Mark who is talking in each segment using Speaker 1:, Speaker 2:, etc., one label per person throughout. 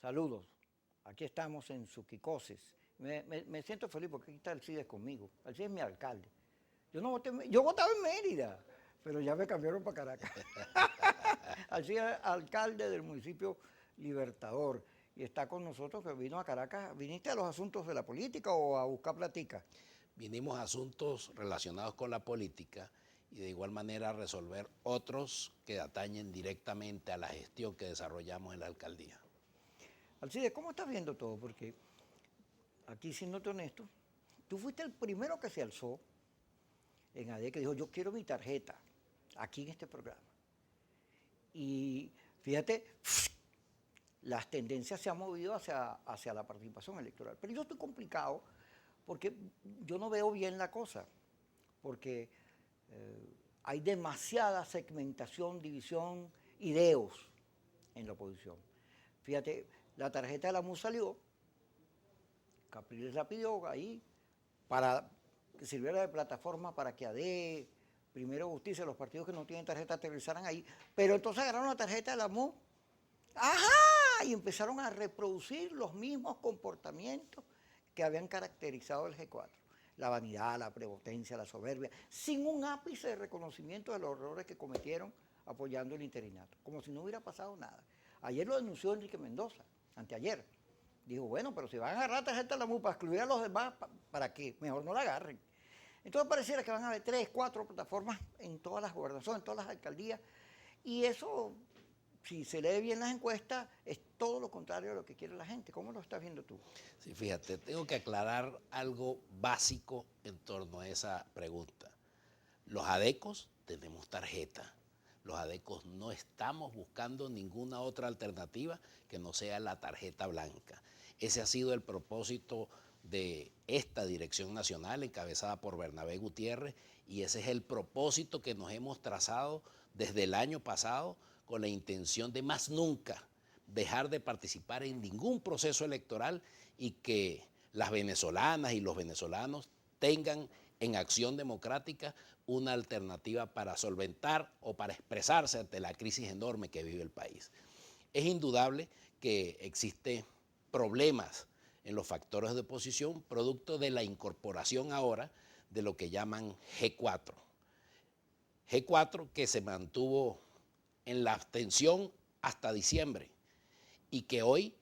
Speaker 1: Saludos. Aquí estamos en Suquicoses. Me siento feliz porque aquí está Alcides conmigo. Alcides es mi alcalde. Yo votaba en Mérida, pero ya me cambiaron para Caracas. Alcides es alcalde del municipio Libertador. Y está con nosotros que vino a Caracas. ¿Viniste a los asuntos de la política o a buscar platica?
Speaker 2: Vinimos a asuntos relacionados con la política y de igual manera a resolver otros que atañen directamente a la gestión que desarrollamos en la alcaldía.
Speaker 1: Alcides, ¿cómo estás viendo todo? Porque aquí, siéndote honesto, tú fuiste el primero que se alzó en AD que dijo, yo quiero mi tarjeta aquí en este programa. Y fíjate, las tendencias se han movido hacia la participación electoral. Pero yo estoy complicado porque yo no veo bien la cosa, porque hay demasiada segmentación, división, ideos en la oposición. Fíjate, la tarjeta de la MU salió, Capriles la pidió ahí, para que sirviera de plataforma para que AD, Primero Justicia, los partidos que no tienen tarjeta aterrizaran ahí, pero entonces agarraron la tarjeta de la MU, ¡ajá! Y empezaron a reproducir los mismos comportamientos que habían caracterizado el G4. La vanidad, la prepotencia, la soberbia, sin un ápice de reconocimiento de los errores que cometieron apoyando el interinato, como si no hubiera pasado nada. Ayer lo denunció Enrique Mendoza, anteayer. Dijo, bueno, pero si van a agarrar tarjeta de la MU para excluir a los demás, ¿para qué? Mejor no la agarren. Entonces pareciera que van a haber 3, 4 plataformas en todas las gobernaciones, en todas las alcaldías, y eso, si se lee bien las encuestas, es todo lo contrario a lo que quiere la gente. ¿Cómo lo estás viendo tú?
Speaker 2: Sí, fíjate, tengo que aclarar algo básico en torno a esa pregunta. Los adecos tenemos tarjeta. Los adecos no estamos buscando ninguna otra alternativa que no sea la tarjeta blanca. Ese ha sido el propósito de esta dirección nacional encabezada por Bernabé Gutiérrez y ese es el propósito que nos hemos trazado desde el año pasado con la intención de más nunca dejar de participar en ningún proceso electoral y que las venezolanas y los venezolanos tengan en Acción Democrática una alternativa para solventar o para expresarse ante la crisis enorme que vive el país. Es indudable que existen problemas en los factores de oposición producto de la incorporación ahora de lo que llaman G4. G4 que se mantuvo en la abstención hasta diciembre y que hoy,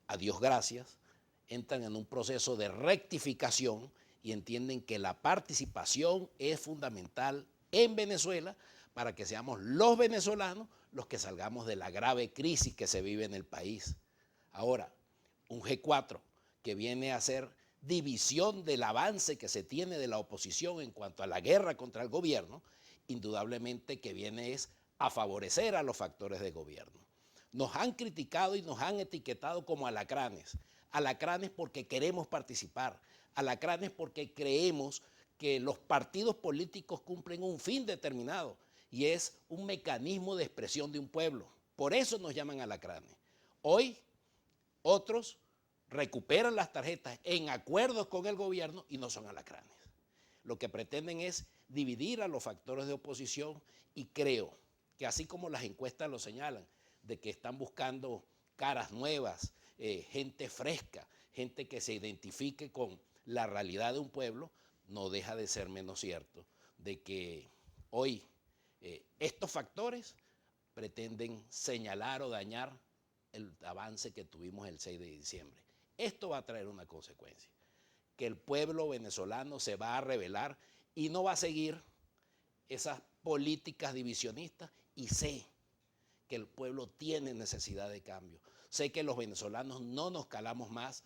Speaker 2: a Dios gracias, entran en un proceso de rectificación y entienden que la participación es fundamental en Venezuela para que seamos los venezolanos los que salgamos de la grave crisis que se vive en el país. Ahora, un G4 que viene a ser división del avance que se tiene de la oposición en cuanto a la guerra contra el gobierno, indudablemente que viene es a favorecer a los factores de gobierno. Nos han criticado y nos han etiquetado como alacranes. Alacranes porque queremos participar, alacranes porque creemos que los partidos políticos cumplen un fin determinado y es un mecanismo de expresión de un pueblo. Por eso nos llaman alacranes. Hoy otros recuperan las tarjetas en acuerdos con el gobierno y no son alacranes. Lo que pretenden es dividir a los factores de oposición y creo que así como las encuestas lo señalan, de que están buscando caras nuevas, gente fresca, gente que se identifique con la realidad de un pueblo, no deja de ser menos cierto de que hoy estos factores pretenden señalar o dañar el avance que tuvimos el 6 de diciembre. Esto va a traer una consecuencia, que el pueblo venezolano se va a rebelar y no va a seguir esas políticas divisionistas y sé que el pueblo tiene necesidad de cambio. Sé que los venezolanos no nos calamos más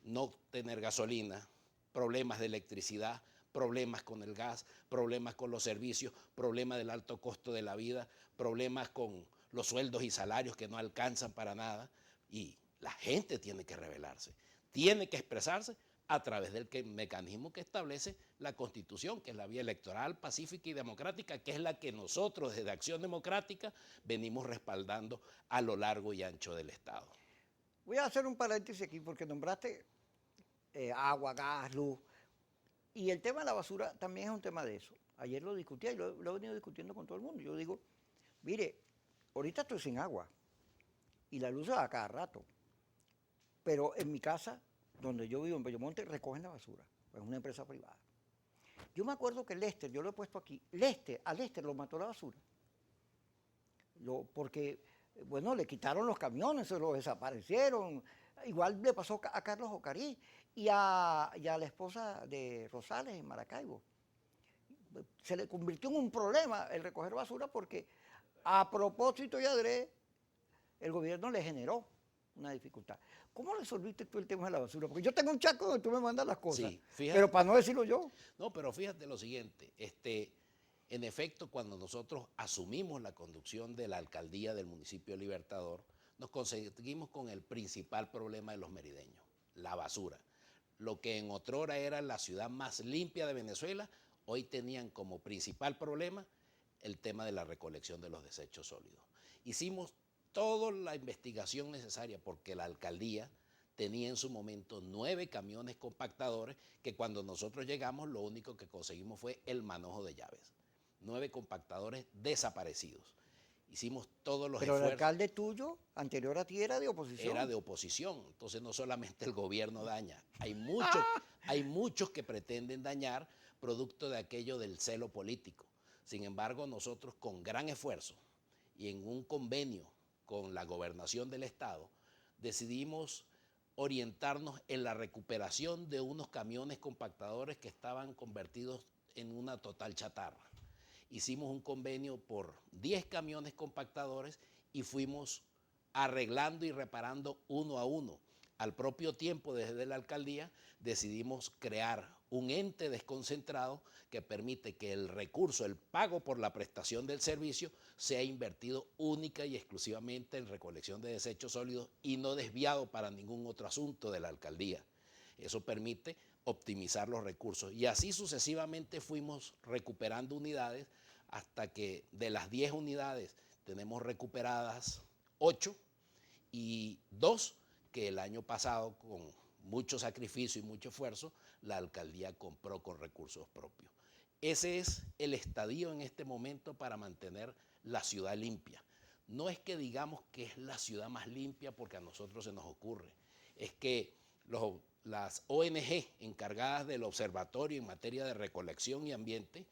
Speaker 2: no tener gasolina, problemas de electricidad, problemas con el gas, problemas con los servicios, problemas del alto costo de la vida, problemas con los sueldos y salarios que no alcanzan para nada. Y la gente tiene que rebelarse, tiene que expresarse a través del mecanismo que establece la Constitución, que es la vía electoral, pacífica y democrática, que es la que nosotros desde Acción Democrática venimos respaldando a lo largo y ancho del Estado.
Speaker 1: Voy a hacer un paréntesis aquí porque nombraste agua, gas, luz. Y el tema de la basura también es un tema de eso. Ayer lo discutía y lo he venido discutiendo con todo el mundo. Yo digo, mire, ahorita estoy sin agua y la luz se va a cada rato. Pero en mi casa, donde yo vivo en Bellomonte, recogen la basura. Es una empresa privada. Yo me acuerdo que Lester, yo lo he puesto aquí, a Lester lo mató la basura. Porque, bueno, le quitaron los camiones, se los desaparecieron. Igual le pasó a Carlos Ocarí y a la esposa de Rosales en Maracaibo. Se le convirtió en un problema el recoger basura porque a propósito y adrede el gobierno le generó una dificultad. ¿Cómo resolviste tú el tema de la basura? Porque yo tengo un chaco donde tú me mandas las cosas,
Speaker 2: Sí, fíjate.
Speaker 1: pero para no decirlo yo.
Speaker 2: No, pero fíjate lo siguiente, en efecto, cuando nosotros asumimos la conducción de la alcaldía del municipio Libertador, nos conseguimos con el principal problema de los merideños, la basura. Lo que en otrora era la ciudad más limpia de Venezuela, hoy tenían como principal problema el tema de la recolección de los desechos sólidos. Hicimos toda la investigación necesaria porque la alcaldía tenía en su momento 9 camiones compactadores que cuando nosotros llegamos lo único que conseguimos fue el manojo de llaves. 9 compactadores desaparecidos. Hicimos todos los esfuerzos.
Speaker 1: Pero el alcalde tuyo, anterior a ti, era de oposición.
Speaker 2: Era de oposición. Entonces no solamente el gobierno daña, hay muchos que pretenden dañar producto de aquello del celo político. Sin embargo, nosotros con gran esfuerzo y en un convenio con la gobernación del estado, decidimos orientarnos en la recuperación de unos camiones compactadores que estaban convertidos en una total chatarra. Hicimos un convenio por 10 camiones compactadores y fuimos arreglando y reparando uno a uno. Al propio tiempo, desde la alcaldía, decidimos crear un ente desconcentrado que permite que el recurso, el pago por la prestación del servicio, sea invertido única y exclusivamente en recolección de desechos sólidos y no desviado para ningún otro asunto de la alcaldía. Eso permite optimizar los recursos. Y así sucesivamente fuimos recuperando unidades hasta que de las 10 unidades tenemos recuperadas 8 y 2 que el año pasado, con mucho sacrificio y mucho esfuerzo, la alcaldía compró con recursos propios. Ese es el estadio en este momento para mantener la ciudad limpia. No es que digamos que es la ciudad más limpia porque a nosotros se nos ocurre, es que las ONG encargadas del observatorio en materia de recolección y ambiente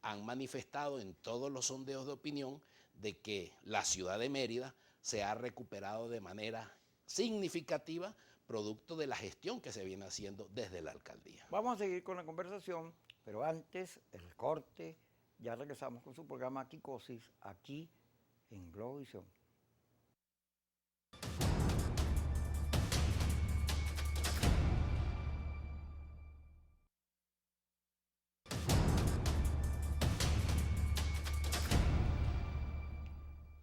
Speaker 2: han manifestado en todos los sondeos de opinión de que la ciudad de Mérida se ha recuperado de manera significativa producto de la gestión que se viene haciendo desde la alcaldía.
Speaker 1: Vamos a seguir con la conversación, pero antes, el corte, ya regresamos con su programa Kikosis, aquí en Globovisión.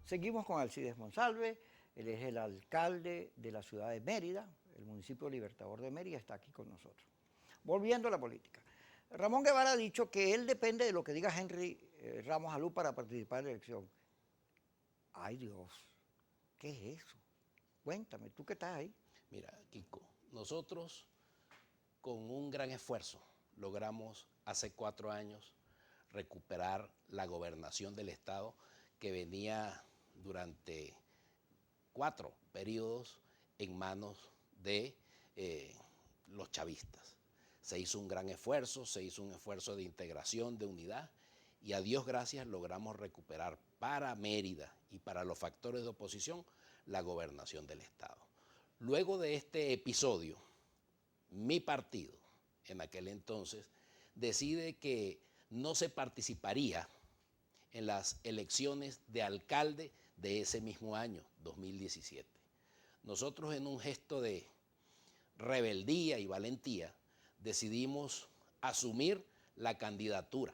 Speaker 1: Seguimos con Alcides Monsalve, él es el alcalde de la ciudad de Mérida, el municipio Libertador de Mérida está aquí con nosotros. Volviendo a la política. Ramón Guevara ha dicho que él depende de lo que diga Henry Ramos Alú para participar en la elección. Ay Dios, ¿qué es eso? Cuéntame, tú que estás ahí.
Speaker 2: Mira, Kiko, nosotros con un gran esfuerzo logramos hace 4 años recuperar la gobernación del estado que venía durante 4 periodos en manos de los chavistas. Se hizo un gran esfuerzo, se hizo un esfuerzo de integración, de unidad, y a Dios gracias logramos recuperar para Mérida y para los factores de oposición la gobernación del estado. Luego de este episodio, mi partido, en aquel entonces, decide que no se participaría en las elecciones de alcalde de ese mismo año, 2017. Nosotros, en un gesto de rebeldía y valentía, decidimos asumir la candidatura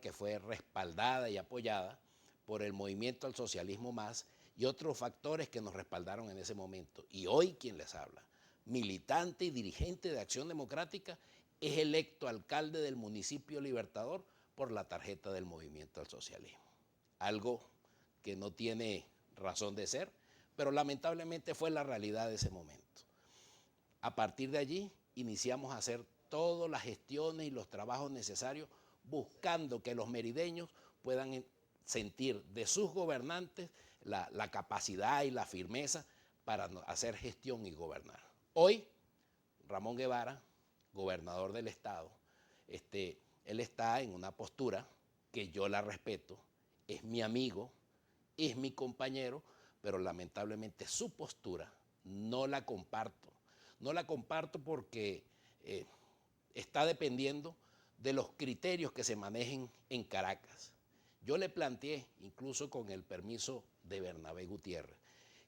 Speaker 2: que fue respaldada y apoyada por el Movimiento al Socialismo Más y otros factores que nos respaldaron en ese momento. Y hoy quien les habla, militante y dirigente de Acción Democrática, es electo alcalde del municipio Libertador por la tarjeta del Movimiento al Socialismo. Algo que no tiene razón de ser, pero lamentablemente fue la realidad de ese momento. A partir de allí iniciamos a hacer todas las gestiones y los trabajos necesarios buscando que los merideños puedan sentir de sus gobernantes la capacidad y la firmeza para hacer gestión y gobernar. Hoy, Ramón Guevara, gobernador del estado, él está en una postura que yo la respeto, es mi amigo, es mi compañero, pero lamentablemente su postura no la comparto. No la comparto porque está dependiendo de los criterios que se manejen en Caracas. Yo le planteé, incluso con el permiso de Bernabé Gutiérrez,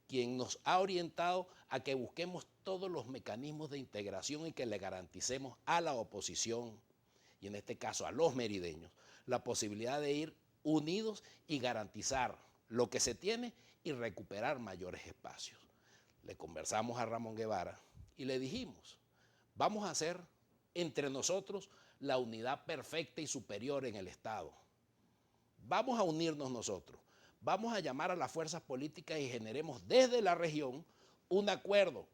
Speaker 2: quien nos ha orientado a que busquemos todos los mecanismos de integración y que le garanticemos a la oposición, y en este caso a los merideños, la posibilidad de ir unidos y garantizar lo que se tiene y recuperar mayores espacios. Le conversamos a Ramón Guevara y le dijimos, vamos a hacer entre nosotros la unidad perfecta y superior en el Estado. Vamos a unirnos nosotros, vamos a llamar a las fuerzas políticas y generemos desde la región un acuerdo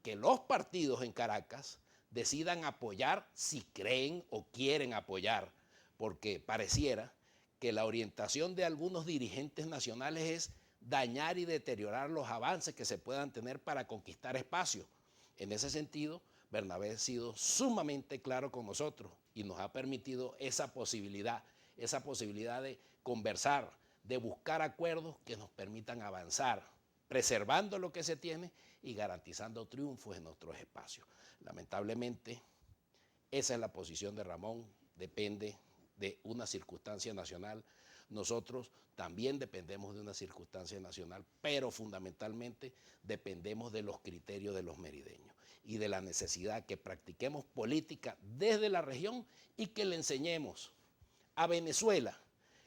Speaker 2: que los partidos en Caracas decidan apoyar si creen o quieren apoyar, porque pareciera que la orientación de algunos dirigentes nacionales es dañar y deteriorar los avances que se puedan tener para conquistar espacios. En ese sentido, Bernabé ha sido sumamente claro con nosotros y nos ha permitido esa posibilidad de conversar, de buscar acuerdos que nos permitan avanzar, preservando lo que se tiene y garantizando triunfos en nuestros espacios. Lamentablemente, esa es la posición de Ramón, depende de una circunstancia nacional. Nosotros también dependemos de una circunstancia nacional, pero fundamentalmente dependemos de los criterios de los merideños y de la necesidad que practiquemos política desde la región y que le enseñemos a Venezuela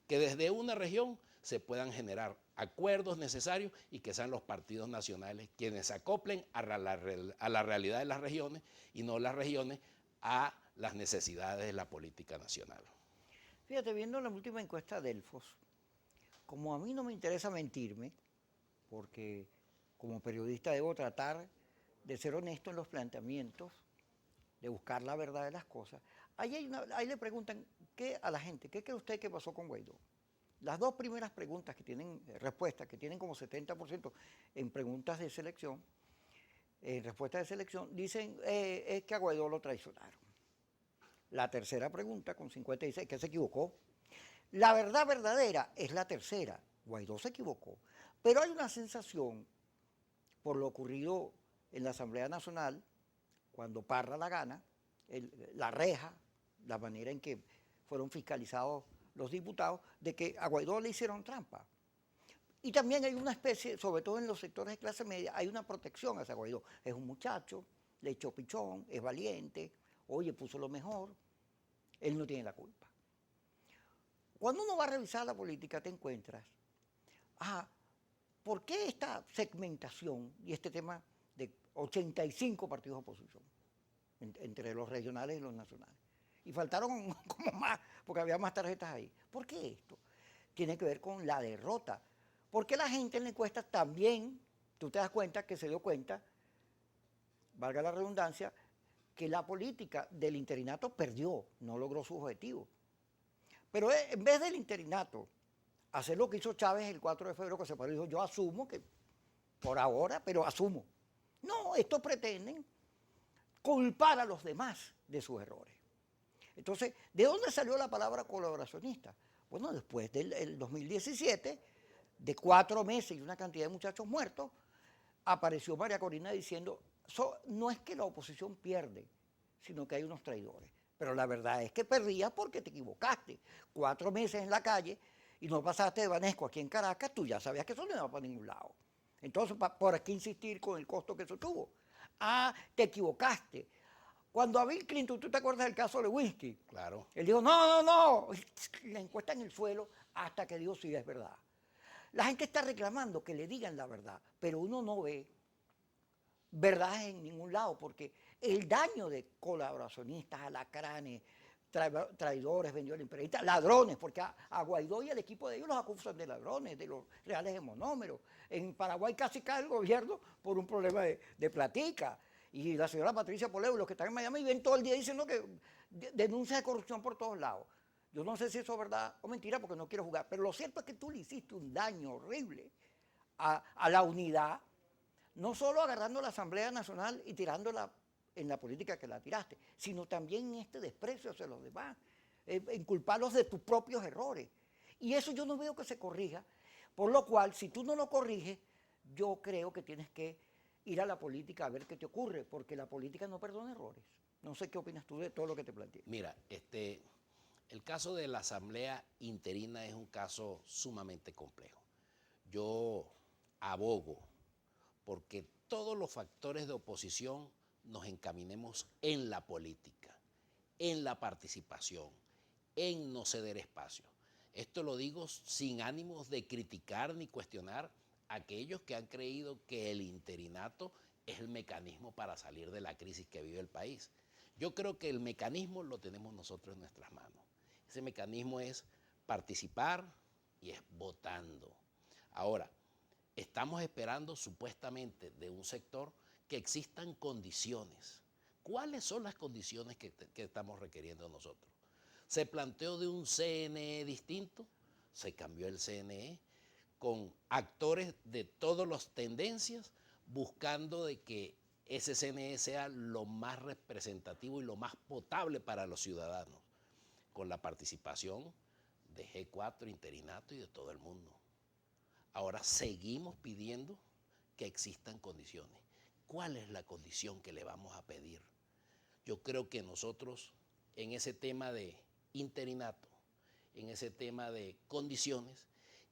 Speaker 2: que desde una región se puedan generar acuerdos necesarios y que sean los partidos nacionales quienes se acoplen a la realidad de las regiones y no las regiones a las necesidades de la política nacional.
Speaker 1: Fíjate, viendo la última encuesta de Delfos, como a mí no me interesa mentirme, porque como periodista debo tratar de ser honesto en los planteamientos, de buscar la verdad de las cosas, ahí le preguntan a la gente, ¿qué cree usted que pasó con Guaidó? Las dos primeras preguntas que tienen respuestas, que tienen como 70% en preguntas de selección, en respuestas de selección, dicen es que a Guaidó lo traicionaron. La tercera pregunta, con 56, que se equivocó. La verdad verdadera es la tercera. Guaidó se equivocó. Pero hay una sensación, por lo ocurrido en la Asamblea Nacional, cuando Parra la gana, la reja, la manera en que fueron fiscalizados los diputados, de que a Guaidó le hicieron trampa. Y también hay una especie, sobre todo en los sectores de clase media, hay una protección hacia Guaidó. Es un muchacho, le echó pichón, es valiente, oye, puso lo mejor, él no tiene la culpa. Cuando uno va a revisar la política te encuentras, ¿por qué esta segmentación y este tema de 85 partidos de oposición entre los regionales y los nacionales? Y faltaron como más, porque había más tarjetas ahí. ¿Por qué esto? Tiene que ver con la derrota. Porque la gente en la encuesta también, tú te das cuenta que se dio cuenta, valga la redundancia, que la política del interinato perdió, no logró su objetivo. Pero en vez del interinato, hacer lo que hizo Chávez el 4 de febrero, que se paró y dijo, yo asumo que por ahora, pero asumo. No, estos pretenden culpar a los demás de sus errores. Entonces, ¿de dónde salió la palabra colaboracionista? Bueno, después del 2017, de 4 meses y una cantidad de muchachos muertos, apareció María Corina diciendo, no es que la oposición pierde, sino que hay unos traidores. Pero la verdad es que perdías porque te equivocaste. 4 meses en la calle y no pasaste de Banesco aquí en Caracas, tú ya sabías que eso no iba para ningún lado. Entonces, ¿por qué insistir con el costo que eso tuvo? Te equivocaste. Cuando a Bill Clinton, ¿tú te acuerdas del caso de Lewinsky?
Speaker 2: Claro.
Speaker 1: Él dijo, no, la encuesta en el suelo hasta que dijo sí, es verdad. La gente está reclamando que le digan la verdad, pero uno no ve verdades en ningún lado, porque el daño de colaboracionistas, alacranes, traidores, vendedores imperialistas, ladrones, porque a Guaidó y al equipo de ellos los acusan de ladrones, de los reales hemonómeros. En Paraguay casi cae el gobierno por un problema de platica. Y la señora Patricia Poleo y los que están en Miami ven todo el día diciendo que denuncias de corrupción por todos lados. Yo no sé si eso es verdad o mentira porque no quiero jugar, pero lo cierto es que tú le hiciste un daño horrible a la unidad, no solo agarrando la Asamblea Nacional y tirándola en la política que la tiraste, sino también en este desprecio hacia los demás, inculparlos de tus propios errores. Y eso yo no veo que se corrija, por lo cual, si tú no lo corriges, yo creo que tienes que ir a la política a ver qué te ocurre, porque la política no perdona errores. No sé qué opinas tú de todo lo que te planteé.
Speaker 2: Mira, el caso de la Asamblea Interina es un caso sumamente complejo. Yo abogo porque todos los factores de oposición nos encaminemos en la política, en la participación, en no ceder espacio. Esto lo digo sin ánimos de criticar ni cuestionar a aquellos que han creído que el interinato es el mecanismo para salir de la crisis que vive el país. Yo creo que el mecanismo lo tenemos nosotros en nuestras manos. Ese mecanismo es participar y es votando. Ahora, estamos esperando supuestamente de un sector que existan condiciones. ¿Cuáles son las condiciones que estamos requiriendo nosotros? Se planteó de un CNE distinto, se cambió el CNE con actores de todas las tendencias buscando de que ese CNE sea lo más representativo y lo más potable para los ciudadanos, con la participación de G4, Interinato y de todo el mundo. Ahora seguimos pidiendo que existan condiciones. ¿Cuál es la condición que le vamos a pedir? Yo creo que nosotros en ese tema de interinato, en ese tema de condiciones,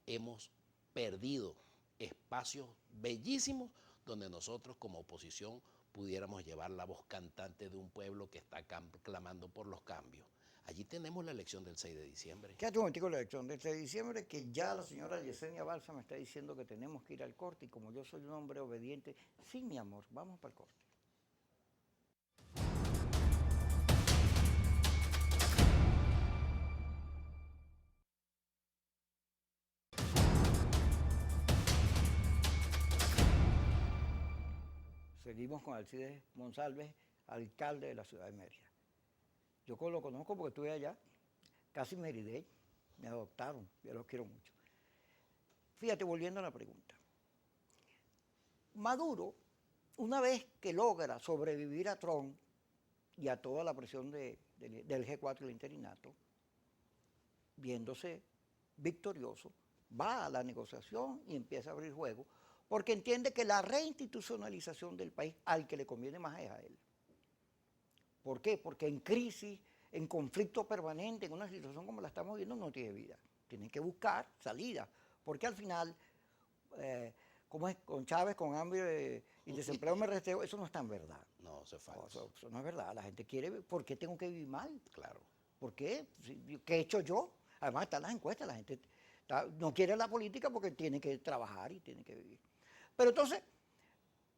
Speaker 2: hemos perdido espacios bellísimos donde nosotros como oposición pudiéramos llevar la voz cantante de un pueblo que está clamando por los cambios. Allí tenemos la elección del 6 de diciembre.
Speaker 1: Quédate un momentico en la elección del 6 de diciembre, que ya la señora Yesenia Balsa me está diciendo que tenemos que ir al corte, y como yo soy un hombre obediente, sí, mi amor, vamos para el corte. Seguimos con Alcides Monsalve, alcalde de la ciudad de Mérida. Yo lo conozco porque estuve allá, casi me heredé, me adoptaron, yo los quiero mucho. Fíjate, volviendo a la pregunta. Maduro, una vez que logra sobrevivir a Trump y a toda la presión del G4 y el interinato, viéndose victorioso, va a la negociación y empieza a abrir juego, porque entiende que la reinstitucionalización del país al que le conviene más es a él. ¿Por qué? Porque en crisis, en conflicto permanente, en una situación como la estamos viendo, no tiene vida. Tienen que buscar salida, porque al final, como es con Chávez, con hambre y desempleo me resteo, eso no está en verdad.
Speaker 2: No, eso es falso.
Speaker 1: No, eso no es verdad. La gente quiere, ¿por qué tengo que vivir mal?
Speaker 2: Claro.
Speaker 1: ¿Por qué? ¿Qué he hecho yo? Además están las encuestas, la gente no quiere la política porque tiene que trabajar y tiene que vivir. Pero entonces,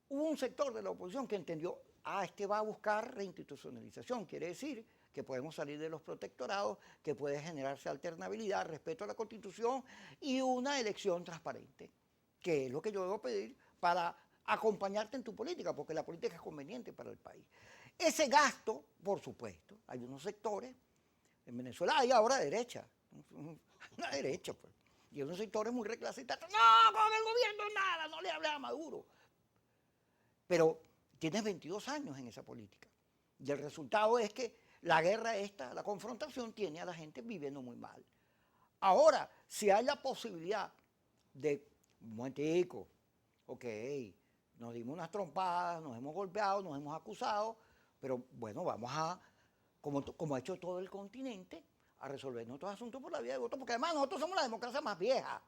Speaker 1: hubo un sector de la oposición que entendió, este va a buscar reinstitucionalización, quiere decir que podemos salir de los protectorados, que puede generarse alternabilidad, respeto a la Constitución y una elección transparente, que es lo que yo debo pedir para acompañarte en tu política, porque la política es conveniente para el país. Ese gasto, por supuesto, hay unos sectores, en Venezuela hay ahora derecha, una derecha, pues, y unos sectores muy reclasicistas, no, con el gobierno nada, no le hables a Maduro. Pero tienes 22 años en esa política. Y el resultado es que la guerra esta, la confrontación, tiene a la gente viviendo muy mal. Ahora, si hay la posibilidad de, un momentico, ok, nos dimos unas trompadas, nos hemos golpeado, nos hemos acusado, pero bueno, vamos a, como ha hecho todo el continente, a resolver nuestros asuntos por la vía de voto, porque además nosotros somos la democracia más vieja.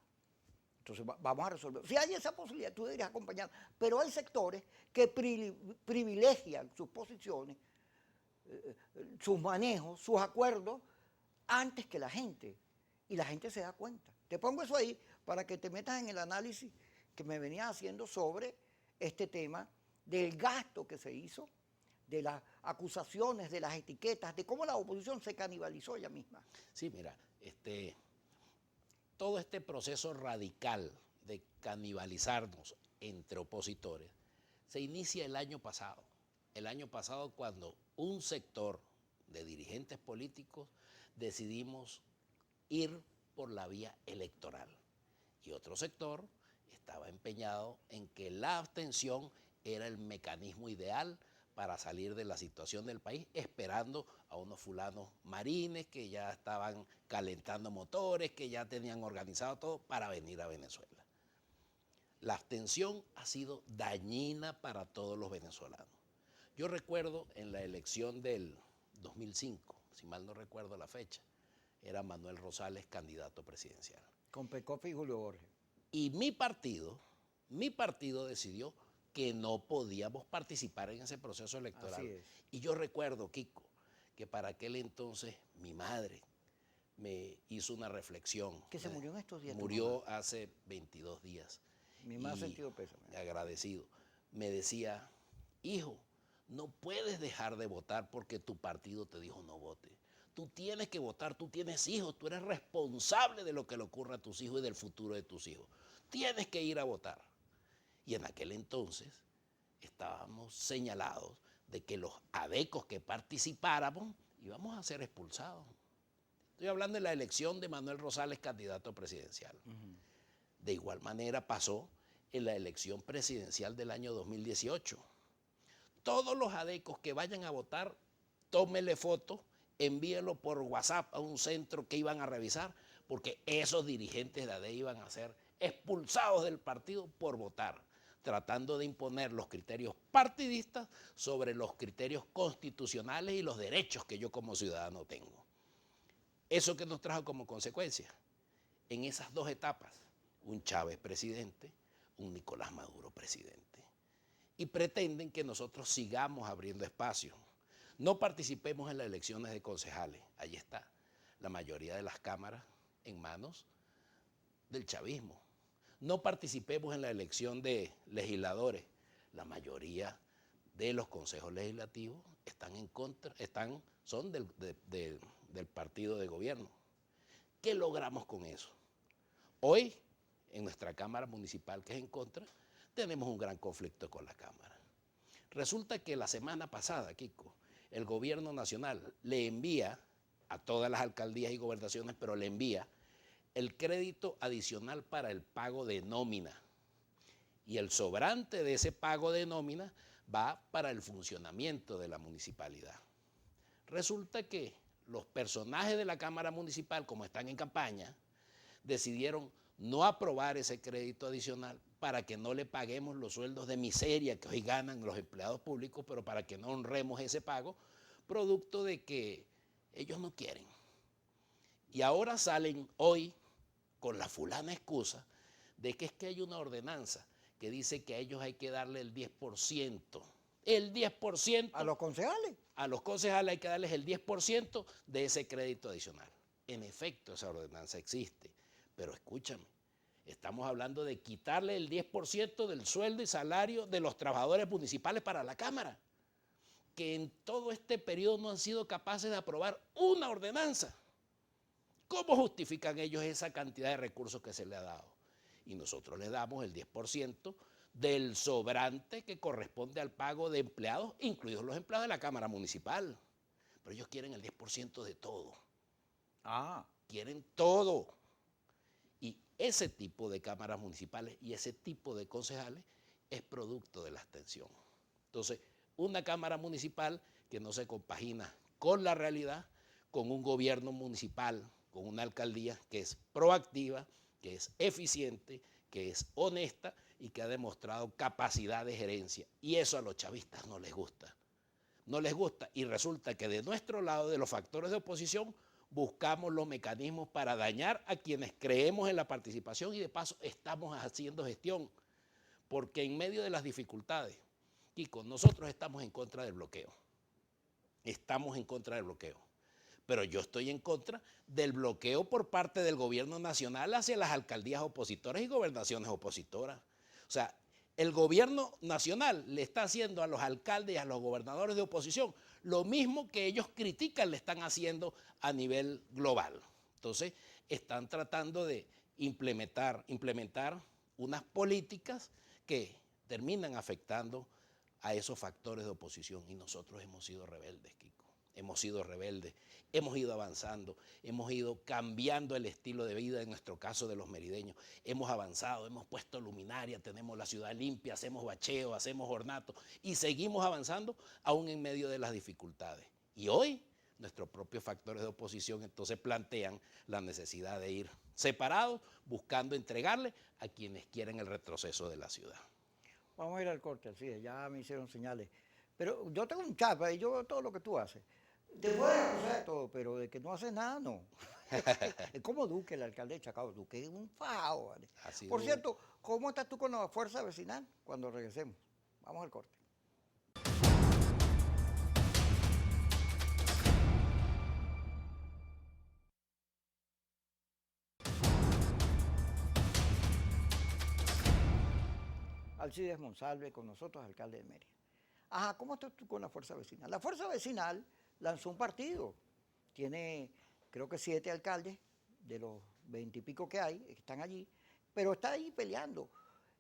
Speaker 1: Entonces vamos a resolver. Si hay esa posibilidad, tú deberías acompañar. Pero hay sectores que privilegian sus posiciones, sus manejos, sus acuerdos, antes que la gente. Y la gente se da cuenta. Te pongo eso ahí para que te metas en el análisis que me venía haciendo sobre este tema del gasto que se hizo, de las acusaciones, de las etiquetas, de cómo la oposición se canibalizó ella misma.
Speaker 2: Sí, mira, todo este proceso radical de canibalizarnos entre opositores se inicia el año pasado. El año pasado cuando un sector de dirigentes políticos decidimos ir por la vía electoral y otro sector estaba empeñado en que la abstención era el mecanismo ideal para salir de la situación del país, esperando a unos fulanos marines que ya estaban calentando motores, que ya tenían organizado todo para venir a Venezuela. La abstención ha sido dañina para todos los venezolanos. Yo recuerdo en la elección del 2005, si mal no recuerdo la fecha, era Manuel Rosales candidato presidencial.
Speaker 1: Con Pecoff y Julio Borges.
Speaker 2: Y mi partido decidió que no podíamos participar en ese proceso electoral.
Speaker 1: Así es.
Speaker 2: Y yo recuerdo, Kiko, que para aquel entonces mi madre me hizo una reflexión.
Speaker 1: Que se murió en estos días.
Speaker 2: Murió hace 22 días.
Speaker 1: Mi más sentido pésame.
Speaker 2: Agradecido. Me decía, hijo, no puedes dejar de votar porque tu partido te dijo no vote. Tú tienes que votar, tú tienes hijos, tú eres responsable de lo que le ocurra a tus hijos y del futuro de tus hijos. Tienes que ir a votar. Y en aquel entonces estábamos señalados de que los adecos que participáramos íbamos a ser expulsados. Estoy hablando de la elección de Manuel Rosales candidato presidencial. De igual manera pasó en la elección presidencial del año 2018. Todos los adecos que vayan a votar, tómele foto, envíelo por WhatsApp a un centro que iban a revisar, porque esos dirigentes de ADE iban a ser expulsados del partido por votar, tratando de imponer los criterios partidistas sobre los criterios constitucionales y los derechos que yo como ciudadano tengo. ¿Eso que nos trajo como consecuencia? En esas dos etapas, un Chávez presidente, un Nicolás Maduro presidente. Y pretenden que nosotros sigamos abriendo espacios. No participemos en las elecciones de concejales. Ahí está. La mayoría de las cámaras en manos del chavismo. No participemos en la elección de legisladores. La mayoría de los consejos legislativos están en contra, son del partido de gobierno. ¿Qué logramos con eso? Hoy, en nuestra Cámara Municipal, que es en contra, tenemos un gran conflicto con la Cámara. Resulta que la semana pasada, Kiko, el gobierno nacional le envía a todas las alcaldías y gobernaciones, pero le envía el crédito adicional para el pago de nómina. Y el sobrante de ese pago de nómina va para el funcionamiento de la municipalidad. Resulta que los personajes de la Cámara Municipal, como están en campaña, decidieron no aprobar ese crédito adicional para que no le paguemos los sueldos de miseria que hoy ganan los empleados públicos, pero para que no honremos ese pago, producto de que ellos no quieren. Y ahora salen hoy con la fulana excusa de que es que hay una ordenanza que dice que a ellos hay que darle el 10%. El 10%.
Speaker 1: ¿A los concejales?
Speaker 2: A los concejales hay que darles el 10% de ese crédito adicional. En efecto, esa ordenanza existe. Pero escúchame, estamos hablando de quitarle el 10% del sueldo y salario de los trabajadores municipales para la Cámara, que en todo este periodo no han sido capaces de aprobar una ordenanza. ¿Cómo justifican ellos esa cantidad de recursos que se les ha dado? Y nosotros les damos el 10% del sobrante que corresponde al pago de empleados, incluidos los empleados de la Cámara Municipal. Pero ellos quieren el 10% de todo. Quieren todo. Y ese tipo de cámaras municipales y ese tipo de concejales es producto de la abstención. Entonces, una cámara municipal que no se compagina con la realidad, con un gobierno municipal, con una alcaldía que es proactiva, que es eficiente, que es honesta y que ha demostrado capacidad de gerencia. Y eso a los chavistas no les gusta. No les gusta. Y resulta que de nuestro lado, de los factores de oposición, buscamos los mecanismos para dañar a quienes creemos en la participación y de paso estamos haciendo gestión. Porque en medio de las dificultades, Kiko, nosotros estamos en contra del bloqueo. Estamos en contra del bloqueo. Pero yo estoy en contra del bloqueo por parte del gobierno nacional hacia las alcaldías opositoras y gobernaciones opositoras. O sea, el gobierno nacional le está haciendo a los alcaldes y a los gobernadores de oposición lo mismo que ellos critican le están haciendo a nivel global. Entonces, están tratando de implementar unas políticas que terminan afectando a esos factores de oposición y nosotros hemos sido rebeldes, Kiko. hemos sido rebeldes, hemos ido avanzando, hemos ido cambiando el estilo de vida, en nuestro caso de los merideños, hemos avanzado, hemos puesto luminaria, tenemos la ciudad limpia, hacemos bacheo, hacemos ornato y seguimos avanzando aún en medio de las dificultades. Y hoy nuestros propios factores de oposición entonces plantean la necesidad de ir separados, buscando entregarle a quienes quieren el retroceso de la ciudad.
Speaker 1: Vamos a ir al corte, Alcides, ya me hicieron señales. Pero yo tengo un chapa y yo veo todo lo que tú haces. Te puedes acusar de todo, pero de que no haces nada, no. Es como Duque, el alcalde de Chacao. Duque es un fao, ¿vale? Por cierto, ¿cómo estás tú con la fuerza vecinal cuando regresemos? Vamos al corte. Alcides Monsalve con nosotros, alcalde de Mérida. Ajá, ¿cómo estás tú con la fuerza vecinal? La fuerza vecinal lanzó un partido. Tiene, creo que 7 alcaldes de los 20 y pico que hay, que están allí, pero está ahí peleando.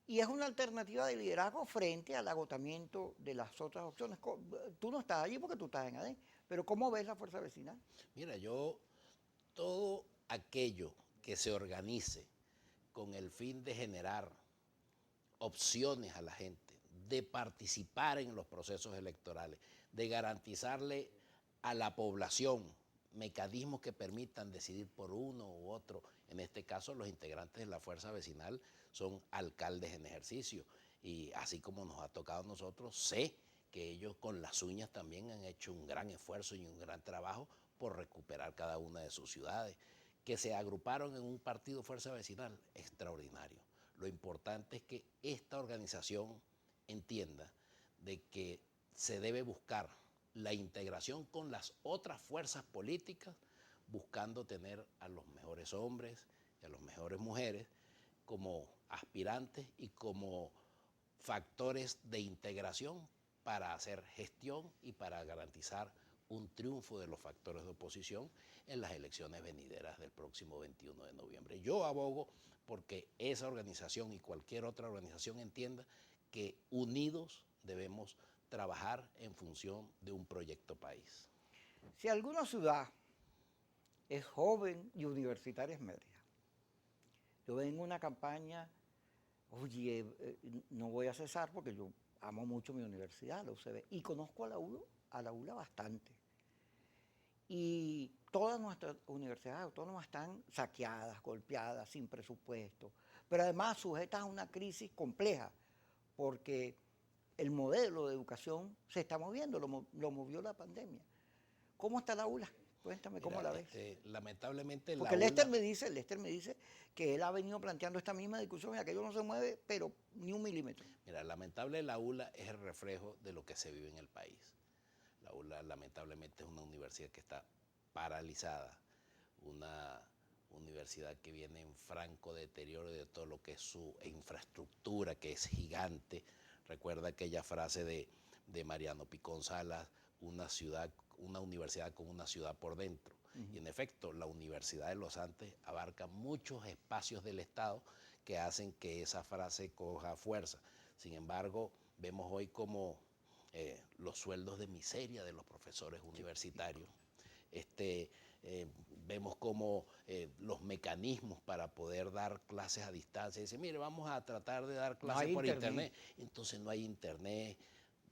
Speaker 1: Y es una alternativa de liderazgo frente al agotamiento de las otras opciones. Tú no estás allí porque tú estás en ADE, pero ¿cómo ves la fuerza vecinal?
Speaker 2: Mira, todo aquello que se organice con el fin de generar opciones a la gente, de participar en los procesos electorales, de garantizarle a la población mecanismos que permitan decidir por uno u otro. En este caso, los integrantes de la fuerza vecinal son alcaldes en ejercicio y así como nos ha tocado a nosotros, sé que ellos con las uñas también han hecho un gran esfuerzo y un gran trabajo por recuperar cada una de sus ciudades, que se agruparon en un partido fuerza vecinal extraordinario. Lo importante es que esta organización entienda de que se debe buscar la integración con las otras fuerzas políticas, buscando tener a los mejores hombres y a las mejores mujeres como aspirantes y como factores de integración para hacer gestión y para garantizar un triunfo de los factores de oposición en las elecciones venideras del próximo 21 de noviembre. Yo abogo porque esa organización y cualquier otra organización entienda que unidos debemos trabajar en función de un proyecto país.
Speaker 1: Si alguna ciudad es joven y universitaria es Mérida. Yo vengo en una campaña, oye, no voy a cesar porque yo amo mucho mi universidad, la UCB, y conozco a la ULA bastante. Y todas nuestras universidades autónomas están saqueadas, golpeadas, sin presupuesto, pero además sujetas a una crisis compleja, porque el modelo de educación se está moviendo, lo movió la pandemia. ¿Cómo está la ULA? Cuéntame cómo la ves.
Speaker 2: Lamentablemente
Speaker 1: porque
Speaker 2: la
Speaker 1: Lester
Speaker 2: ULA,
Speaker 1: me dice que él ha venido planteando esta misma discusión y aquello no se mueve, pero ni un milímetro.
Speaker 2: Mira, lamentable la ULA es el reflejo de lo que se vive en el país. La ULA lamentablemente es una universidad que está paralizada, una universidad que viene en franco deterioro de todo lo que es su infraestructura, que es gigante. Recuerda aquella frase de Mariano Picón Salas, una universidad con una ciudad por dentro. Y en efecto, la Universidad de los Andes abarca muchos espacios del Estado que hacen que esa frase coja fuerza. Sin embargo, vemos hoy como los sueldos de miseria de los profesores universitarios. Vemos como los mecanismos para poder dar clases a distancia. Dice, mire, vamos a tratar de dar clases por internet. Entonces no hay internet,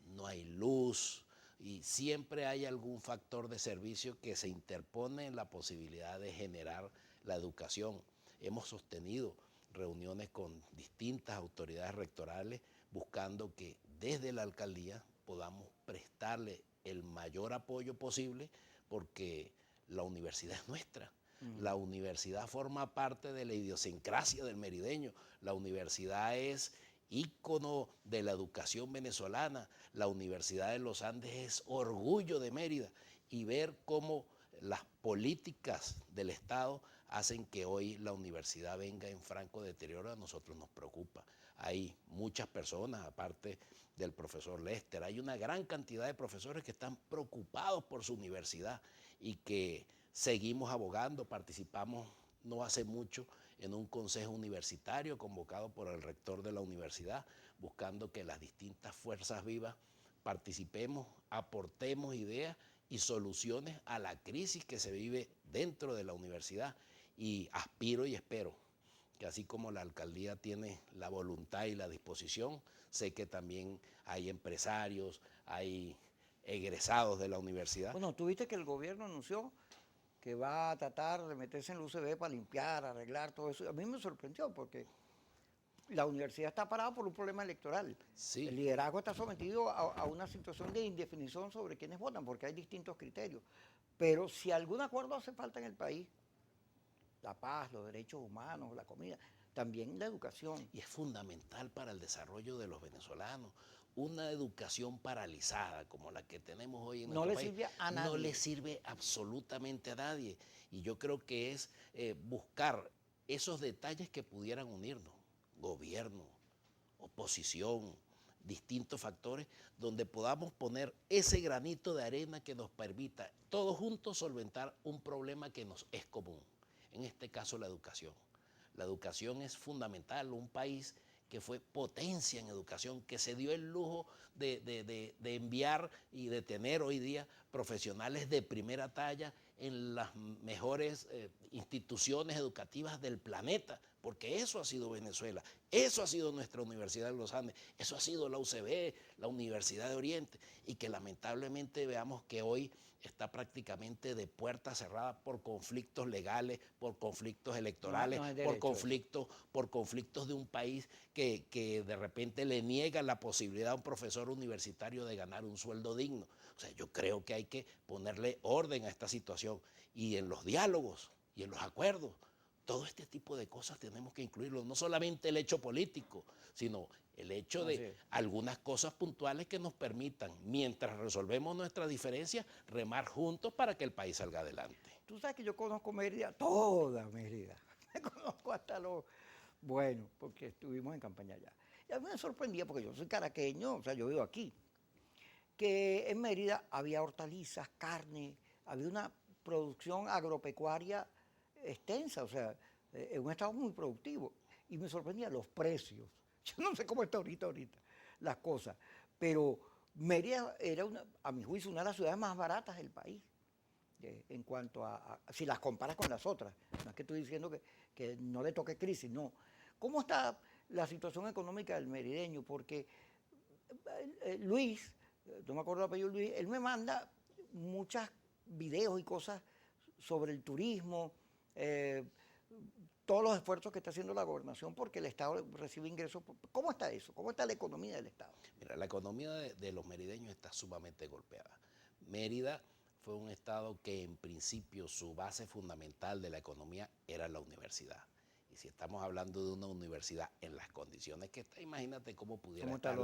Speaker 2: no hay luz y siempre hay algún factor de servicio que se interpone en la posibilidad de generar la educación. Hemos sostenido reuniones con distintas autoridades rectorales buscando que desde la alcaldía podamos prestarle el mayor apoyo posible porque la universidad es nuestra. La universidad forma parte de la idiosincrasia del merideño. La universidad es ícono de la educación venezolana. La Universidad de los Andes es orgullo de Mérida. Y ver cómo las políticas del Estado hacen que hoy la universidad venga en franco deterioro, a nosotros nos preocupa. Hay muchas personas, aparte del profesor Lester, hay una gran cantidad de profesores que están preocupados por su universidad y que seguimos abogando. Participamos no hace mucho en un consejo universitario convocado por el rector de la universidad, buscando que las distintas fuerzas vivas participemos, aportemos ideas y soluciones a la crisis que se vive dentro de la universidad. Y aspiro y espero que así como la alcaldía tiene la voluntad y la disposición, sé que también hay empresarios, hay egresados de la universidad.
Speaker 1: Bueno, tú viste que el gobierno anunció que va a tratar de meterse en el UCB para limpiar, arreglar todo eso. A mí me sorprendió porque la universidad está parada por un problema electoral.
Speaker 2: Sí.
Speaker 1: El liderazgo está sometido a una situación de indefinición sobre quiénes votan, porque hay distintos criterios. Pero si algún acuerdo hace falta en el país, la paz, los derechos humanos, la comida, también la educación.
Speaker 2: Y es fundamental para el desarrollo de los venezolanos. Una educación paralizada como la que tenemos hoy en
Speaker 1: No
Speaker 2: nuestro
Speaker 1: le
Speaker 2: país
Speaker 1: sirve a nadie.
Speaker 2: no le sirve absolutamente a nadie. Y yo creo que es buscar esos detalles que pudieran unirnos, gobierno, oposición, distintos factores, donde podamos poner ese granito de arena que nos permita todos juntos solventar un problema que nos es común. En este caso, la educación. La educación es fundamental. Un país que fue potencia en educación, que se dio el lujo de enviar y de tener hoy día profesionales de primera talla en las mejores instituciones educativas del planeta, porque eso ha sido Venezuela, eso ha sido nuestra Universidad de los Andes, eso ha sido la UCB, la Universidad de Oriente, y que lamentablemente veamos que hoy está prácticamente de puerta cerrada por conflictos legales, por conflictos electorales,
Speaker 1: No hay derecho
Speaker 2: por conflictos de un país que de repente le niega la posibilidad a un profesor universitario de ganar un sueldo digno. O sea, yo creo que hay que ponerle orden a esta situación y en los diálogos y en los acuerdos. Todo este tipo de cosas tenemos que incluirlo, no solamente el hecho político, sino el hecho de algunas cosas puntuales que nos permitan, mientras resolvemos nuestras diferencias, remar juntos para que el país salga adelante.
Speaker 1: Tú sabes que yo conozco Mérida, toda Mérida. Me conozco hasta los... Bueno, porque estuvimos en campaña allá. Y a mí me sorprendía, porque yo soy caraqueño, o sea, yo vivo aquí, que en Mérida había hortalizas, carne, había una producción agropecuaria extensa, o sea, es un estado muy productivo. Y me sorprendía los precios. Yo no sé cómo está ahorita las cosas, pero Mérida era, a mi juicio, una de las ciudades más baratas del país, en cuanto si las comparas con las otras. No es que estoy diciendo que no le toque crisis, no. ¿Cómo está la situación económica del merideño? Porque Luis, no me acuerdo el apellido Luis, él me manda muchos videos y cosas sobre el turismo, todos los esfuerzos que está haciendo la gobernación porque el Estado recibe ingresos. ¿Cómo está eso? ¿Cómo está la economía del Estado?
Speaker 2: Mira, la economía de los merideños está sumamente golpeada. Mérida fue un estado que en principio su base fundamental de la economía era la universidad. Y si estamos hablando de una universidad en las condiciones que está, imagínate cómo pudiera estar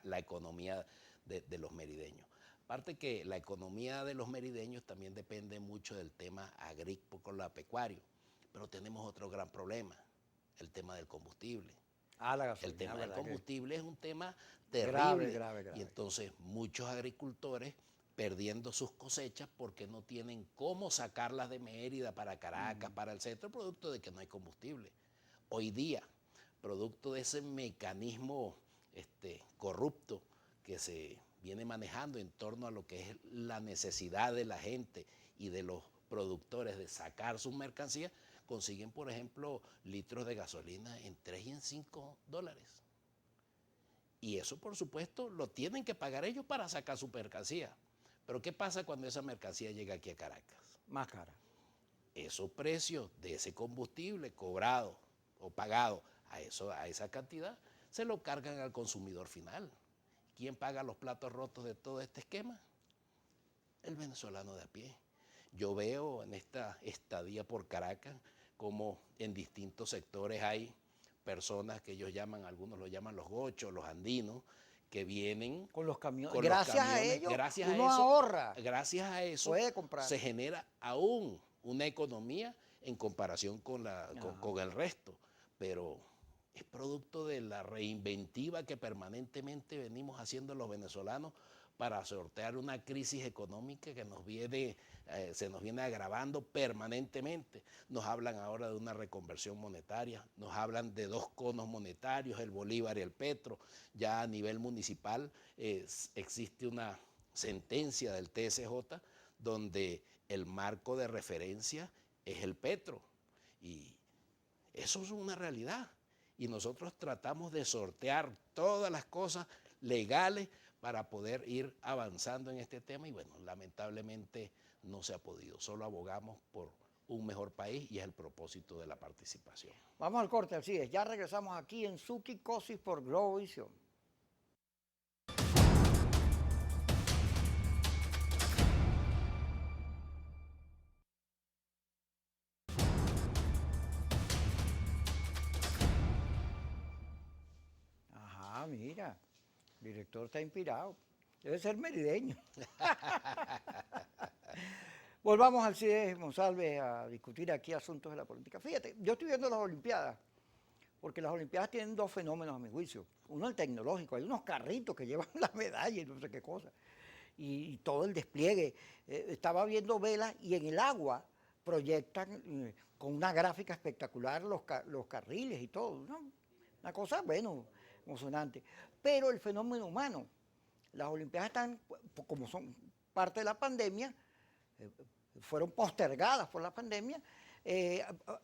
Speaker 2: la economía de los merideños. Aparte que la economía de los merideños también depende mucho del tema agrícola pecuario, pero tenemos otro gran problema, el tema del combustible.
Speaker 1: La gasolina.
Speaker 2: El tema del combustible es un tema terrible.
Speaker 1: Grave.
Speaker 2: Y entonces muchos agricultores perdiendo sus cosechas porque no tienen cómo sacarlas de Mérida para Caracas, para el centro, producto de que no hay combustible. Hoy día, producto de ese mecanismo corrupto que se viene manejando en torno a lo que es la necesidad de la gente y de los productores de sacar sus mercancías, consiguen, por ejemplo, litros de gasolina en 3 y en 5 dólares. Y eso, por supuesto, lo tienen que pagar ellos para sacar su mercancía. Pero ¿qué pasa cuando esa mercancía llega aquí a Caracas?
Speaker 1: Más cara.
Speaker 2: Esos precios de ese combustible cobrado o pagado a esa cantidad se lo cargan al consumidor final. ¿Quién paga los platos rotos de todo este esquema? El venezolano de a pie. Yo veo en esta estadía por Caracas como en distintos sectores hay personas que ellos llaman, algunos lo llaman los gochos, los andinos, que vienen
Speaker 1: con los camiones.
Speaker 2: Con
Speaker 1: gracias
Speaker 2: los camiones.
Speaker 1: A ellos,
Speaker 2: gracias
Speaker 1: uno
Speaker 2: a eso,
Speaker 1: ahorra.
Speaker 2: Gracias a eso
Speaker 1: puede comprar.
Speaker 2: Se genera aún una economía en comparación con el resto. Pero es producto de la reinventiva que permanentemente venimos haciendo los venezolanos para sortear una crisis económica que se nos viene agravando permanentemente. Nos hablan ahora de una reconversión monetaria, nos hablan de 2 conos monetarios, el bolívar y el petro. Ya a nivel municipal existe una sentencia del TSJ donde el marco de referencia es el petro. Y eso es una realidad. Y nosotros tratamos de sortear todas las cosas legales para poder ir avanzando en este tema y bueno, lamentablemente no se ha podido. Solo abogamos por un mejor país y es el propósito de la participación.
Speaker 1: Vamos al corte, así es. Ya regresamos aquí en Suki Cosis por Globovisión. Ajá, mira, el director está inspirado. Debe ser merideño. Volvamos al CIDE Monsalve a discutir aquí asuntos de la política. Fíjate, yo estoy viendo las Olimpiadas, porque las Olimpiadas tienen dos fenómenos a mi juicio. Uno el tecnológico, hay unos carritos que llevan la medalla y no sé qué cosa. Y todo el despliegue. Estaba viendo velas y en el agua proyectan con una gráfica espectacular los carriles y todo, ¿no? Una cosa, bueno, emocionante. Pero el fenómeno humano, las Olimpiadas están, como son parte de la pandemia, fueron postergadas por la pandemia,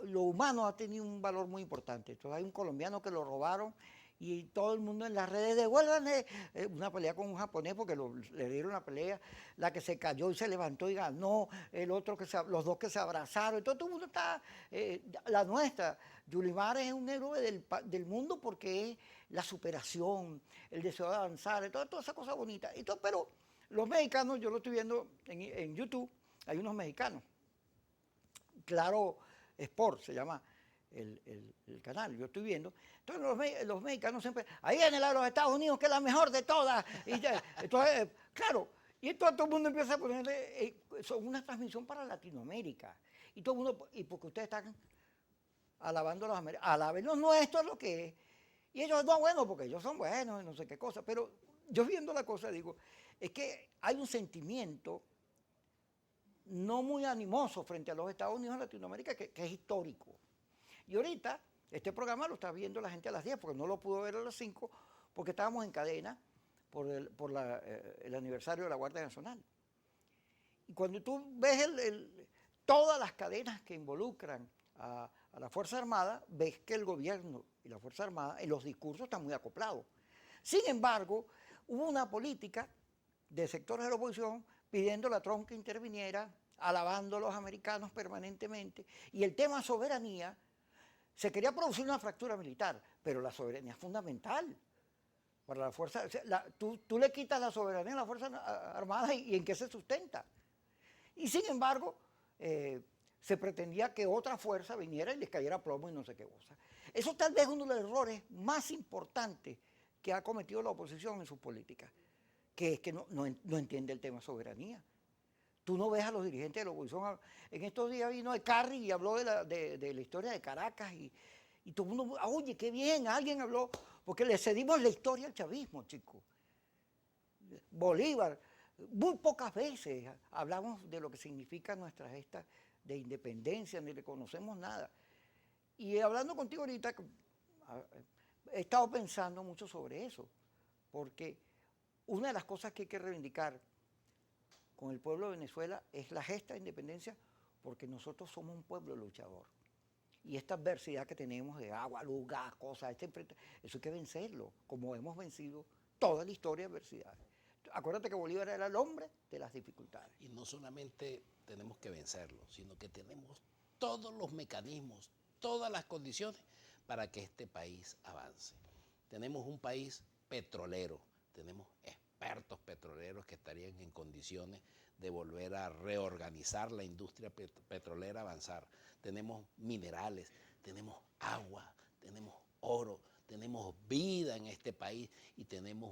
Speaker 1: lo humano ha tenido un valor muy importante. Entonces hay un colombiano que lo robaron y todo el mundo en las redes, devuélvanle una pelea con un japonés porque le dieron una pelea, la que se cayó y se levantó y ganó, el otro los dos que se abrazaron, entonces todo el mundo está, la nuestra, Yulimar es un héroe del mundo porque es la superación, el deseo de avanzar, toda esa cosa bonita. Entonces, pero los mexicanos, yo lo estoy viendo en YouTube, hay unos mexicanos, Claro Sport se llama el canal, yo estoy viendo. Entonces los mexicanos siempre, ahí viene la de los Estados Unidos, que es la mejor de todas. Entonces, claro, y entonces todo el mundo empieza a ponerle, son una transmisión para Latinoamérica. Y todo el mundo, y porque ustedes están alabando a los americanos, alaben los nuestros lo que es. Y ellos, no, bueno, porque ellos son buenos y no sé qué cosa. Pero yo viendo la cosa digo, es que hay un sentimiento no muy animoso frente a los Estados Unidos en Latinoamérica, que es histórico. Y ahorita, este programa lo está viendo la gente a las 10, porque no lo pudo ver a las 5, porque estábamos en cadena por el aniversario de la Guardia Nacional. Y cuando tú ves todas las cadenas que involucran a la Fuerza Armada, ves que el gobierno y la Fuerza Armada en los discursos están muy acoplados. Sin embargo, hubo una política de sectores de la oposición pidiendo a Trump que interviniera, alabando a los americanos permanentemente, y el tema soberanía, se quería producir una fractura militar, pero la soberanía es fundamental para la fuerza. Tú le quitas la soberanía a la Fuerza Armada y ¿en qué se sustenta? Y sin embargo, se pretendía que otra fuerza viniera y les cayera plomo y no sé qué cosa. Eso tal vez es uno de los errores más importantes que ha cometido la oposición en sus políticas, que es que no entiende el tema soberanía. Tú no ves a los dirigentes de la oposición. En estos días vino de Carri y habló de la historia de Caracas y todo el mundo, oye, qué bien, alguien habló, porque le cedimos la historia al chavismo, chicos. Bolívar, muy pocas veces hablamos de lo que significa nuestra gesta de independencia, ni le conocemos nada. Y hablando contigo ahorita, he estado pensando mucho sobre eso, porque una de las cosas que hay que reivindicar con el pueblo de Venezuela es la gesta de independencia, porque nosotros somos un pueblo luchador. Y esta adversidad que tenemos de agua, luz, gas, cosas, eso hay que vencerlo, como hemos vencido toda la historia de adversidades. Acuérdate que Bolívar era el hombre de las dificultades.
Speaker 2: Y no solamente tenemos que vencerlo, sino que tenemos todos los mecanismos, todas las condiciones para que este país avance. Tenemos un país petrolero, tenemos expertos petroleros que estarían en condiciones de volver a reorganizar la industria petrolera, avanzar. Tenemos minerales, tenemos agua, tenemos oro, tenemos vida en este país y tenemos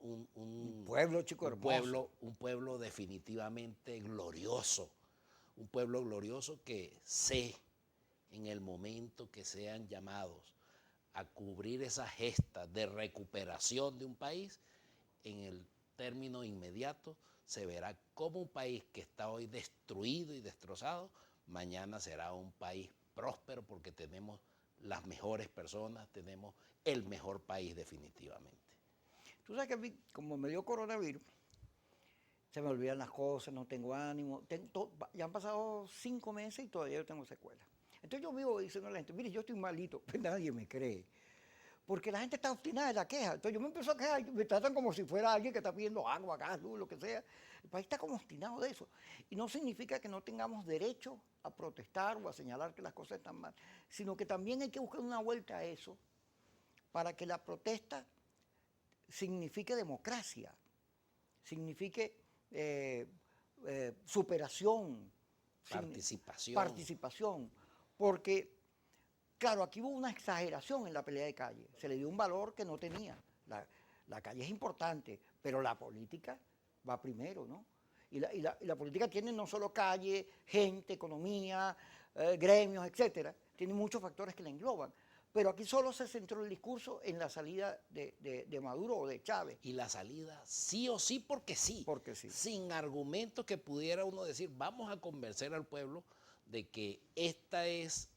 Speaker 2: un
Speaker 1: pueblo, chico, hermoso.
Speaker 2: Un pueblo definitivamente glorioso, un pueblo glorioso que sé en el momento que sean llamados a cubrir esa gesta de recuperación de un país, en el término inmediato se verá cómo un país que está hoy destruido y destrozado, mañana será un país próspero porque tenemos las mejores personas, tenemos el mejor país definitivamente.
Speaker 1: Tú sabes que a mí, como me dio coronavirus, se me olvidan las cosas, no tengo ánimo. Ya han pasado 5 meses y todavía yo tengo secuelas. Entonces yo vivo diciendo a la gente, mire, yo estoy malito, pues nadie me cree. Porque la gente está obstinada en la queja. Entonces yo me empiezo a quejar y me tratan como si fuera alguien que está pidiendo agua, gas, luz, lo que sea. El país está como obstinado de eso. Y no significa que no tengamos derecho a protestar o a señalar que las cosas están mal, sino que también hay que buscar una vuelta a eso para que la protesta signifique democracia, signifique superación, participación. Porque, claro, aquí hubo una exageración en la pelea de calle, se le dio un valor que no tenía. La calle es importante, pero la política va primero, ¿no? Y la política tiene no solo calle, gente, economía, gremios, etcétera, tiene muchos factores que la engloban. Pero aquí solo se centró el discurso en la salida de Maduro o de Chávez.
Speaker 2: Y la salida sí o sí porque sí.
Speaker 1: Porque sí.
Speaker 2: Sin argumentos que pudiera uno decir, vamos a convencer al pueblo de que este es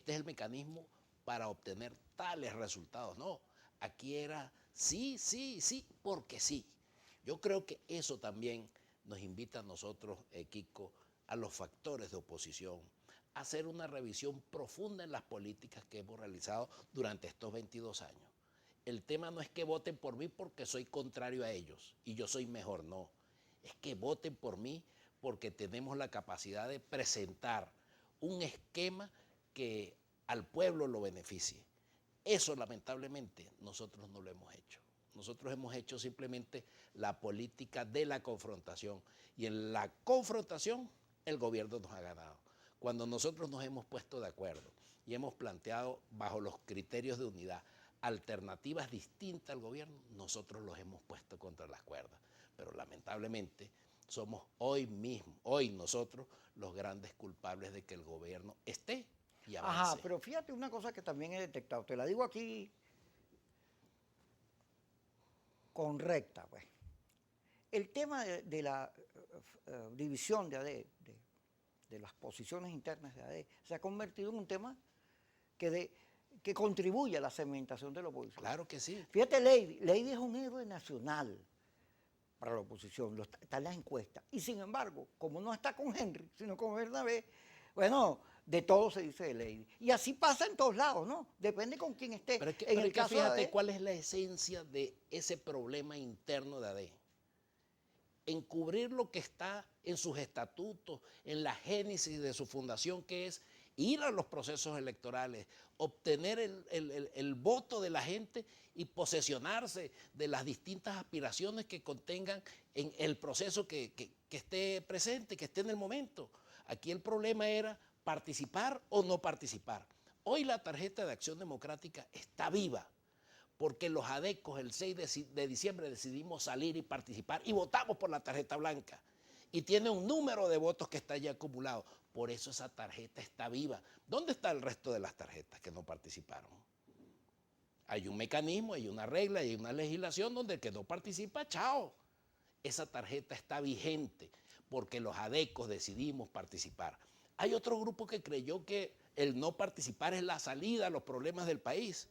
Speaker 2: el mecanismo para obtener tales resultados. No, aquí era sí, sí, sí, porque sí. Yo creo que eso también nos invita a nosotros, Kiko, a los factores de oposición, hacer una revisión profunda en las políticas que hemos realizado durante estos 22 años. El tema no es que voten por mí porque soy contrario a ellos y yo soy mejor, no. Es que voten por mí porque tenemos la capacidad de presentar un esquema que al pueblo lo beneficie. Eso lamentablemente nosotros no lo hemos hecho. Nosotros hemos hecho simplemente la política de la confrontación y en la confrontación el gobierno nos ha ganado. Cuando nosotros nos hemos puesto de acuerdo y hemos planteado bajo los criterios de unidad alternativas distintas al gobierno, nosotros los hemos puesto contra las cuerdas. Pero lamentablemente somos hoy nosotros, los grandes culpables de que el gobierno esté y avance.
Speaker 1: Ajá, pero fíjate una cosa que también he detectado, te la digo aquí correcta, pues. El tema de la división de AD, de las posiciones internas de AD, se ha convertido en un tema que contribuye a la segmentación de la oposición.
Speaker 2: Claro que sí.
Speaker 1: Fíjate, Lady es un héroe nacional para la oposición, está en las encuestas. Y sin embargo, como no está con Henry, sino con Bernabé, bueno, de todo se dice de Lady. Y así pasa en todos lados, ¿no? Depende con quién esté.
Speaker 2: Pero fíjate de cuál es la esencia de ese problema interno de AD. Encubrir lo que está en sus estatutos, en la génesis de su fundación, que es ir a los procesos electorales, obtener el voto de la gente y posesionarse de las distintas aspiraciones que contengan en el proceso que esté presente, que esté en el momento. Aquí el problema era participar o no participar. Hoy la tarjeta de Acción Democrática está viva, porque los adecos el 6 de diciembre decidimos salir y participar y votamos por la tarjeta blanca. Y tiene un número de votos que está ya acumulado. Por eso esa tarjeta está viva. ¿Dónde está el resto de las tarjetas que no participaron? Hay un mecanismo, hay una regla, hay una legislación donde el que no participa, chao. Esa tarjeta está vigente porque los adecos decidimos participar. Hay otro grupo que creyó que el no participar es la salida a los problemas del país.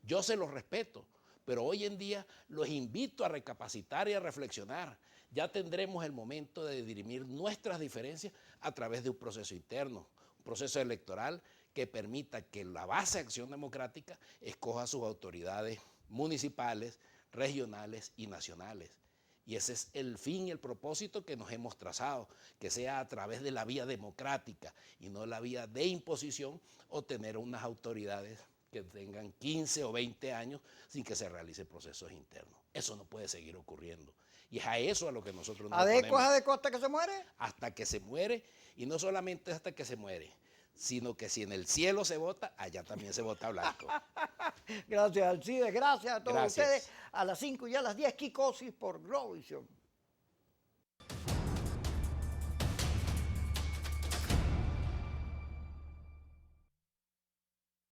Speaker 2: Yo se los respeto, pero hoy en día los invito a recapacitar y a reflexionar. Ya tendremos el momento de dirimir nuestras diferencias a través de un proceso interno, un proceso electoral que permita que la base de Acción Democrática escoja sus autoridades municipales, regionales y nacionales. Y ese es el fin y el propósito que nos hemos trazado, que sea a través de la vía democrática y no la vía de imposición o tener unas autoridades que tengan 15 o 20 años sin que se realicen procesos internos. Eso no puede seguir ocurriendo. Y es a eso a lo que nosotros nos oponemos.
Speaker 1: ¿Adeco es adeco hasta que se muere?
Speaker 2: Hasta que se muere, y no solamente hasta que se muere, sino que si en el cielo se vota, allá también se vota blanco.
Speaker 1: Gracias, Alcides, gracias a todos ustedes. A las 5 y a las 10, Kikosis por Globovisión.